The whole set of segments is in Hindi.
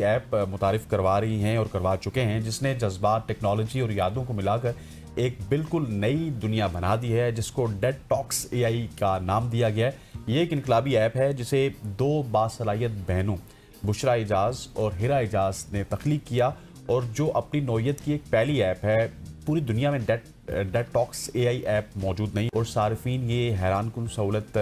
ऐप मुतारिफ करवा रही हैं और करवा चुके हैं, जिसने जज्बात, टेक्नोलॉजी और यादों को मिलाकर एक बिल्कुल नई दुनिया बना दी है, जिसको डेड टॉक्स AI का नाम दिया गया है। ये एक इनकलाबी ऐप है जिसे दो बासलाहियत बहनों बुशरा एजाज और हिरा एजाज ने तख्लीक किया और जो अपनी नौयत की एक पहली ऐप है। पूरी दुनिया में डेड टॉक्स AI ऐप मौजूद नहीं और सार्फिन ये हैरानकुन सहूलत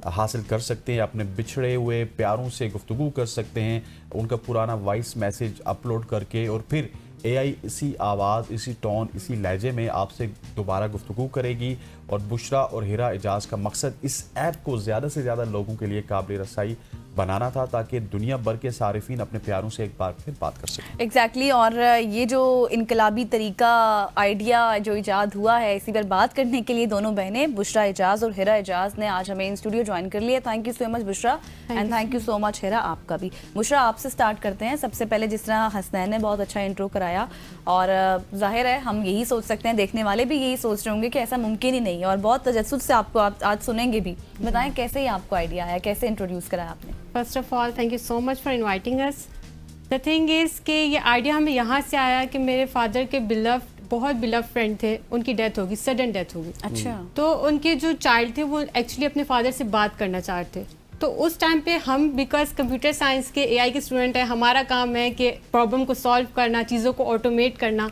हासिल कर सकते हैं, अपने बिछड़े हुए प्यारों से गुफ्तगू कर सकते हैं, उनका पुराना वॉइस मैसेज अपलोड करके और फिर AI इसी आवाज़, इसी टोन, इसी लहजे में आपसे दोबारा गुफ्तगू करेगी। और बुशरा और हिरा एजाज का मकसद इस ऐप को ज़्यादा से ज़्यादा लोगों के लिए काबिल रसाई बनाना था, ताकि दुनिया भर के सारिफीन अपने प्यारों से एक बार फिर बात कर सकें। एग्जैक्टली और ये जो इनकलाबी तरीका, आइडिया जो इजाद हुआ है, इसी पर बात करने के लिए दोनों बहनें बुशरा एजाज और हिरा एजाज ने आज हमें इन स्टूडियो ज्वाइन कर लिया। Thank you so much Bushra and thank you so much Hira, आपका भी। बुशरा, आपसे स्टार्ट करते हैं। सबसे पहले जिस तरह हसनैन ने बहुत अच्छा इंट्रो कराया और जाहिर है हम यही सोच सकते हैं, देखने वाले भी यही सोच रहे होंगे कि ऐसा मुमकिन ही नहीं है और बहुत तजस्सुस से आपको आज सुनेंगे भी। बताएं कैसे ही आपको आइडिया आया, कैसे इंट्रोड्यूस कराया आपने? First of all thank you so much for inviting us. The thing is कि ये आइडिया हमें यहाँ से आया कि मेरे फादर के बहुत बिलव फ्रेंड थे, उनकी डेथ होगी, सडन डेथ होगी। अच्छा। तो उनके जो चाइल्ड थे वो एक्चुअली अपने फादर से बात करना चाहते थे। तो उस टाइम पे हम बिकॉज कंप्यूटर साइंस के AI के स्टूडेंट है, हमारा काम है कि प्रॉब्लम को सॉल्व करना, चीज़ों को ऑटोमेट करना।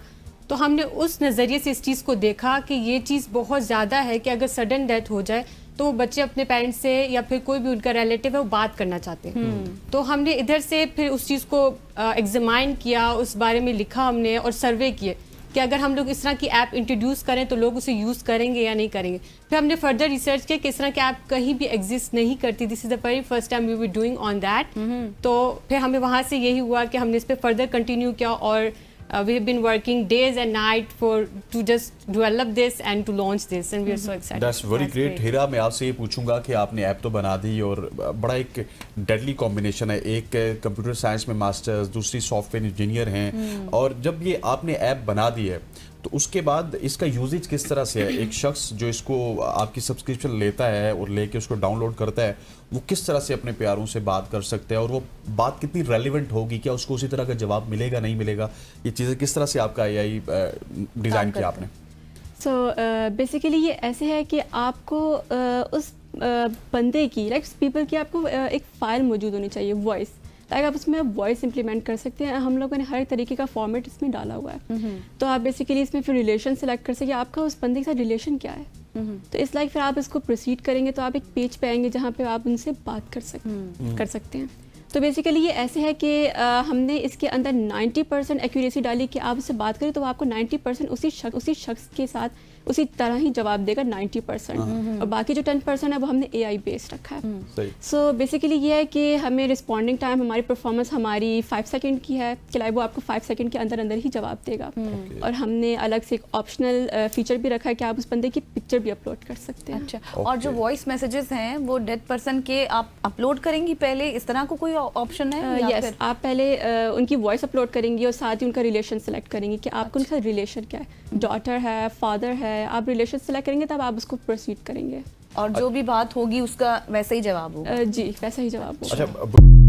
तो हमने उस नज़रिए से इस चीज़ को देखा कि ये चीज़ बहुत ज़्यादा है कि अगर सडन डेथ हो जाए तो वो बच्चे अपने पेरेंट्स से या फिर कोई भी उनका रिलेटिव है वो बात करना चाहते हैं। तो हमने इधर से फिर उस चीज़ को एग्जामाइन किया, उस बारे में लिखा हमने और सर्वे किए कि अगर हम लोग इस तरह की ऐप इंट्रोड्यूस करें तो लोग उसे यूज़ करेंगे या नहीं करेंगे। फिर हमने फर्दर रिसर्च किया कि इस तरह की ऐप कहीं भी एग्जिस्ट नहीं करती। This is the very first time we were doing on that. तो फिर हमें वहाँ से यही हुआ कि हमने इस पर फर्दर कंटिन्यू किया और we have been working days and night to just develop this and to launch this and we are so excited. That's very great. हिरा, मैं आपसे ये पूछूंगा कि आपने ऐप तो बना दी और बड़ा एक डेडली कॉम्बिनेशन है, एक कंप्यूटर साइंस में मास्टर्स, दूसरी सॉफ्टवेयर इंजीनियर हैं और जब ये आपने ऐप बना दी है तो उसके बाद इसका यूजेज किस तरह से है? एक शख्स जो इसको आपकी सब्सक्रिप्शन लेता है और लेके उसको डाउनलोड करता है, वो किस तरह से अपने प्यारों से बात कर सकते हैं और वो बात कितनी रेलिवेंट होगी? क्या उसको उसी तरह का जवाब मिलेगा, नहीं मिलेगा? ये चीज़ें किस तरह से आपका AI डिज़ाइन किया आपने? सो बेसिकली ये ऐसे है कि आपको उस बंदे की पीपल की आपको एक फ़ाइल मौजूद होनी चाहिए, वॉइस। लाइक आप उसमें वॉइस इंप्लीमेंट कर सकते हैं। हम लोगों ने हर तरीके का फॉर्मेट इसमें डाला हुआ है। तो आप बेसिकली इसमें फिर रिलेशन सेलेक्ट कर सकते हैं, आपका उस बंदे के साथ रिलेशन क्या है। तो इस लाइक फिर आप इसको प्रोसीड करेंगे तो आप एक पेज पे आएंगे जहाँ पे आप उनसे बात कर सकते हैं। तो बेसिकली ये ऐसे है कि हमने इसके अंदर 90% एक्यूरेसी डाली कि आप उससे बात करें तो आपको 90% उसी शख्स के साथ उसी तरह ही जवाब देगा 90%। और बाकी जो 10% है वो हमने AI बेस्ड रखा है। सो बेसिकली ये है कि हमें रिस्पॉन्डिंग टाइम, हमारी परफॉर्मेंस हमारी 5 सेकंड की है कि लाइक वो आपको 5 सेकंड के अंदर ही जवाब देगा। और हमने अलग से एक ऑप्शनल फीचर भी रखा है कि आप उस बंदे की पिक्चर भी अपलोड कर सकते हैं। अच्छा। और जो वॉइस मैसेजेस हैं वो डेड पर्सन के आप अपलोड करेंगी पहले, इस तरह को कोई ऑप्शन है? यस, आप पहले उनकी वॉइस अपलोड करेंगी और साथ ही उनका रिलेशन सेलेक्ट करेंगी कि आपको उनका रिलेशन क्या है, डॉटर है, फादर है। आप रिलेशन सेलेक्ट करेंगे तब आप उसको प्रोसीड करेंगे और जो भी बात होगी उसका वैसे ही जवाब होगा। जी, वैसा ही जवाब होगा। अच्छा।